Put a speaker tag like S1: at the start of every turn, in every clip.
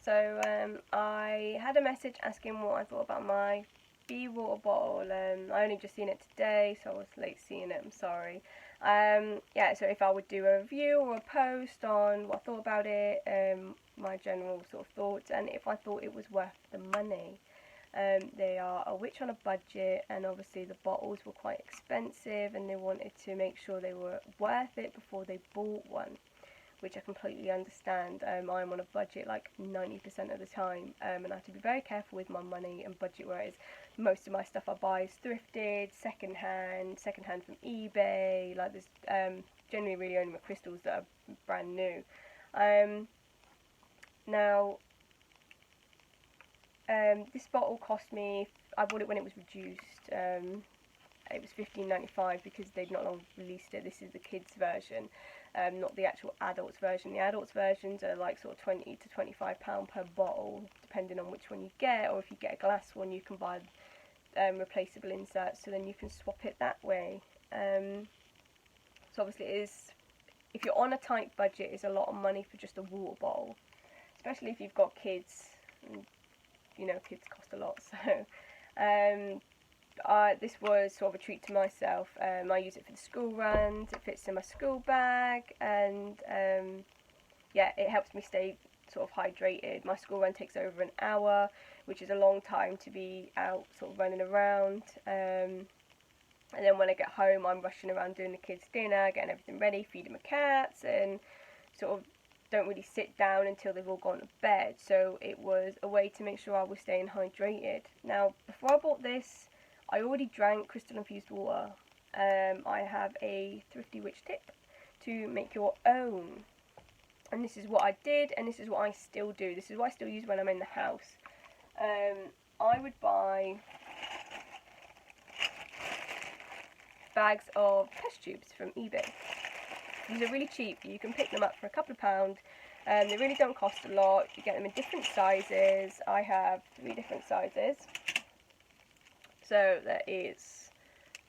S1: So I had a message asking what I thought about my bee water bottle. I only just seen it today, so I was late seeing it, I'm sorry. Yeah, so if I would do a review or a post on what I thought about it, my general sort of thoughts, and if I thought it was worth the money. They are a witch on a budget, and obviously the bottles were quite expensive, and they wanted to make sure they were worth it before they bought one, which I completely understand. I'm on a budget like 90% of the time, and I have to be very careful with my money and budget, whereas most of my stuff I buy is thrifted, secondhand from eBay. Like there's generally really only my crystals that are brand new. Now this bottle cost me, I bought it when it was reduced, it was $15.95 because they've not long released it. This is the kids version, not the actual adults version. The adults versions are like sort of £20 to £25 per bottle, depending on which one you get, or if you get a glass one you can buy replaceable inserts, so then you can swap it that way. So obviously it is, if you're on a tight budget, it's a lot of money for just a water bottle, especially if you've got kids, and you know kids cost a lot, so this was sort of a treat to myself. I use it for the school runs, it fits in my school bag, and yeah, it helps me stay sort of hydrated. My school run takes over an hour, which is a long time to be out sort of running around, and then when I get home I'm rushing around doing the kids' dinner, getting everything ready, feeding my cats, and sort of don't really sit down until they've all gone to bed. So it was a way to make sure I was staying hydrated. Now, before I bought this, I already drank crystal infused water. I have a thrifty witch tip to make your own, and this is what I did, and this is what I still do. This is what I still use when I'm in the house. I would buy bags of test tubes from eBay. These are really cheap. You can pick them up for a couple of £2. They really don't cost a lot. You get them in different sizes. I have 3 different sizes. So there is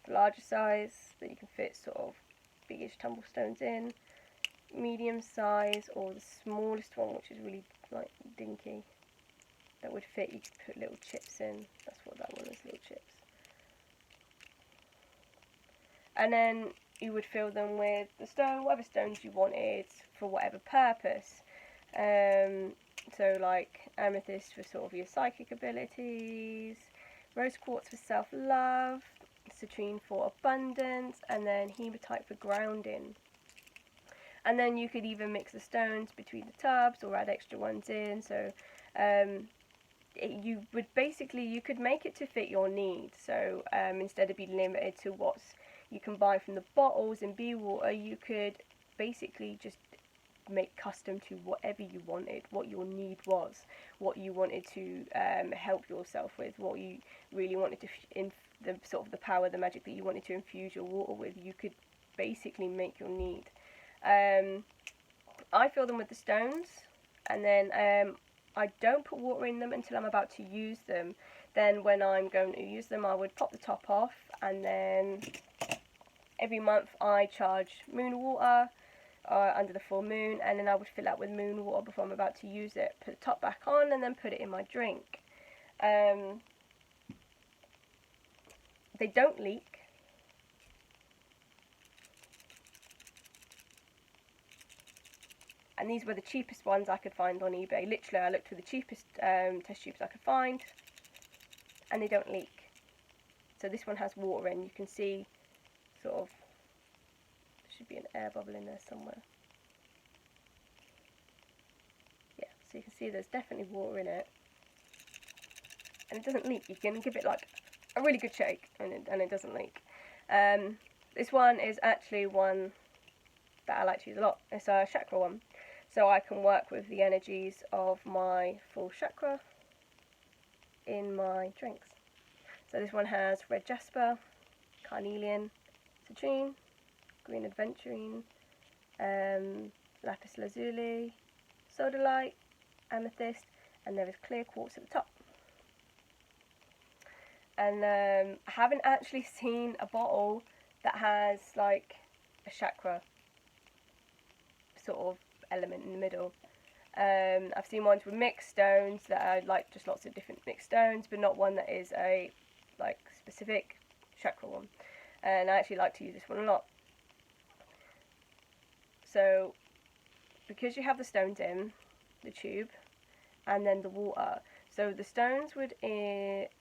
S1: the larger size that you can fit sort of biggish tumblestones in, medium size, or the smallest one, which is really like dinky, that would fit. You could put little chips in. That's what that one is, little chips. And then you would fill them with the stone, whatever stones you wanted for whatever purpose. So like amethyst for sort of your psychic abilities, rose quartz for self-love, citrine for abundance, and then hematite for grounding. And then you could even mix the stones between the tubs or add extra ones in. So you could make it to fit your needs. So instead of being limited to what's you can buy from the bottles in bee water, you could basically just make custom to whatever you wanted, what your need was, what you wanted to help yourself with, what you really wanted to, the sort of the power, the magic that you wanted to infuse your water with. You could basically make your need. I fill them with the stones, and then I don't put water in them until I'm about to use them. Then when I'm going to use them, I would pop the top off, and then every month I charge moon water under the full moon, and then I would fill out with moon water before I'm about to use it, put the top back on, and then put it in my drink. They don't leak. And these were the cheapest ones I could find on eBay. Literally, I looked for the cheapest test tubes I could find, and they don't leak. So this one has water in. You can see sort of, there should be an air bubble in there somewhere. Yeah, so you can see there's definitely water in it, and it doesn't leak. You can give it like a really good shake, and it doesn't leak. This one is actually one that I like to use a lot. It's a chakra one, so I can work with the energies of my full chakra in my drinks. So this one has red jasper, carnelian, citrine, green aventurine, lapis lazuli, sodalite, amethyst, and there is clear quartz at the top. And I haven't actually seen a bottle that has like a chakra sort of element in the middle. I've seen ones with mixed stones that are like just lots of different mixed stones, but not one that is a like specific chakra one. And I actually like to use this one a lot. So because you have the stones in the tube and then the water, so the stones would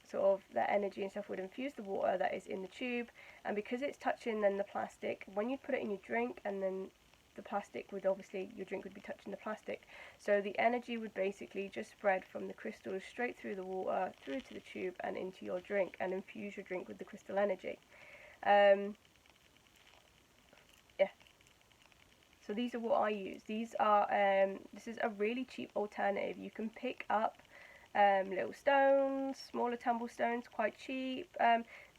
S1: sort of their energy and stuff would infuse the water that is in the tube, and because it's touching then the plastic, when you put it in your drink, and then the plastic would obviously, your drink would be touching the plastic, so the energy would basically just spread from the crystals straight through the water, through to the tube and into your drink, and infuse your drink with the crystal energy. So these are what I use. These are this is a really cheap alternative. You can pick up little stones, smaller tumble stones, quite cheap.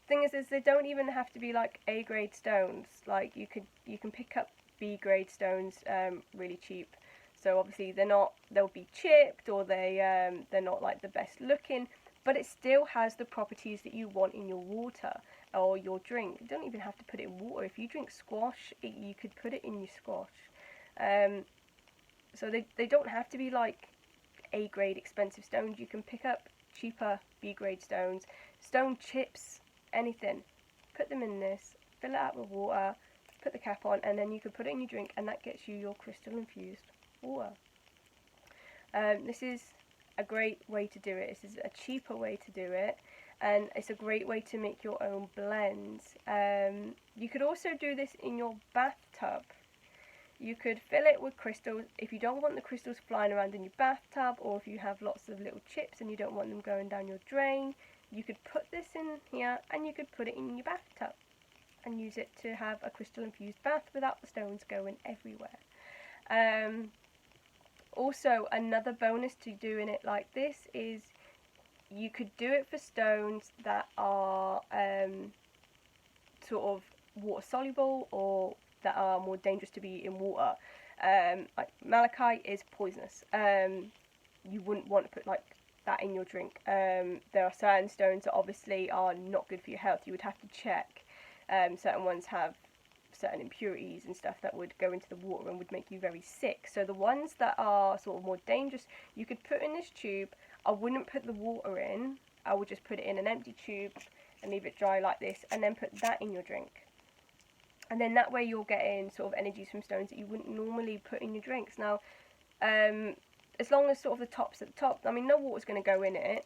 S1: Thing is they don't even have to be like A grade stones. Like you can pick up B grade stones really cheap. So obviously they'll be chipped, or they're not like the best looking, but it still has the properties that you want in your water or your drink. You don't even have to put it in water. If you drink squash, you could put it in your squash. So they don't have to be like A grade expensive stones. You can pick up cheaper B grade stones, stone chips, anything. Put them in this, fill it up with water, put the cap on, and then you can put it in your drink, and that gets you your crystal infused water. This is a great way to do it. This is a cheaper way to do it, and it's a great way to make your own blends. You could also do this in your bathtub. You could fill it with crystals. If you don't want the crystals flying around in your bathtub, or if you have lots of little chips and you don't want them going down your drain, you could put this in here and you could put it in your bathtub and use it to have a crystal infused bath without the stones going everywhere. Also, another bonus to doing it like this is you could do it for stones that are sort of water soluble, or that are more dangerous to be in water. Like malachite is poisonous. You wouldn't want to put like that in your drink. There are certain stones that obviously are not good for your health. You would have to check. Certain ones have certain impurities and stuff that would go into the water and would make you very sick. So the ones that are sort of more dangerous, you could put in this tube. I wouldn't put the water in. I would just put it in an empty tube and leave it dry like this, and then put that in your drink. And then that way you're getting sort of energies from stones that you wouldn't normally put in your drinks. Now, as long as sort of the top's at the top, I mean, no water's going to go in it,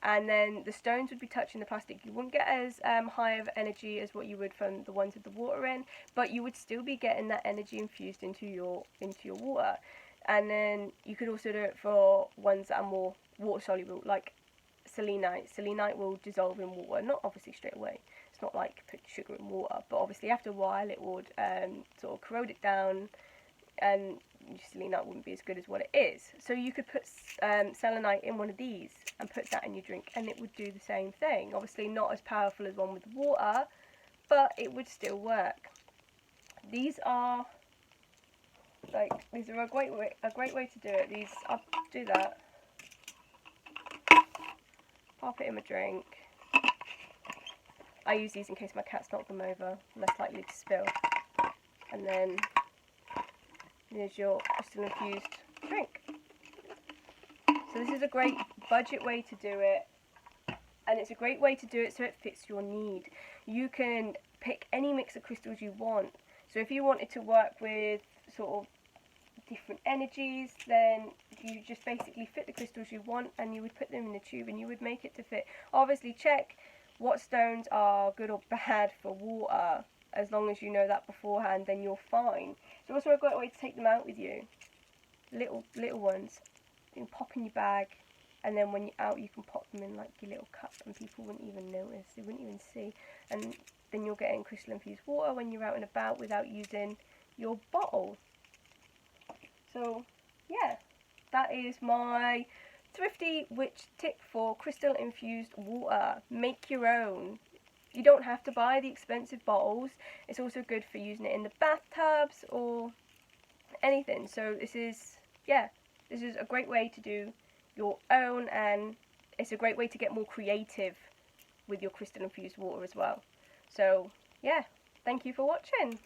S1: and then the stones would be touching the plastic. You wouldn't get as high of energy as what you would from the ones with the water in, but you would still be getting that energy infused into your water. And then you could also do it for ones that are more water soluble, like selenite. Selenite will dissolve in water, not obviously straight away. It's not like put sugar in water, but obviously after a while it would sort of corrode it down, and selenite wouldn't be as good as what it is. So you could put selenite in one of these and put that in your drink, and it would do the same thing. Obviously not as powerful as one with water, but it would still work. These are a great way to do it. I'll do that. Pop it in my drink. I use these in case my cats knock them over, less likely to spill. And then there's your crystal infused drink. So this is a great budget way to do it, and it's a great way to do it so it fits your need. You can pick any mix of crystals you want. So if you wanted to work with sort of different energies, then you just basically fit the crystals you want, and you would put them in the tube and you would make it to fit. Obviously check what stones are good or bad for water. As long as you know that beforehand, then you're fine. It's also a great way to take them out with you. Little ones. You can pop in your bag, and then when you're out you can pop them in like your little cup, and people wouldn't even notice, they wouldn't even see. And then you're getting crystal infused water when you're out and about without using your bottle. So yeah, that is my thrifty witch tip for crystal infused water. Make your own. You don't have to buy the expensive bottles. It's also good for using it in the bathtubs or anything. So this is a great way to do your own, and it's a great way to get more creative with your crystal infused water as well. So yeah, thank you for watching.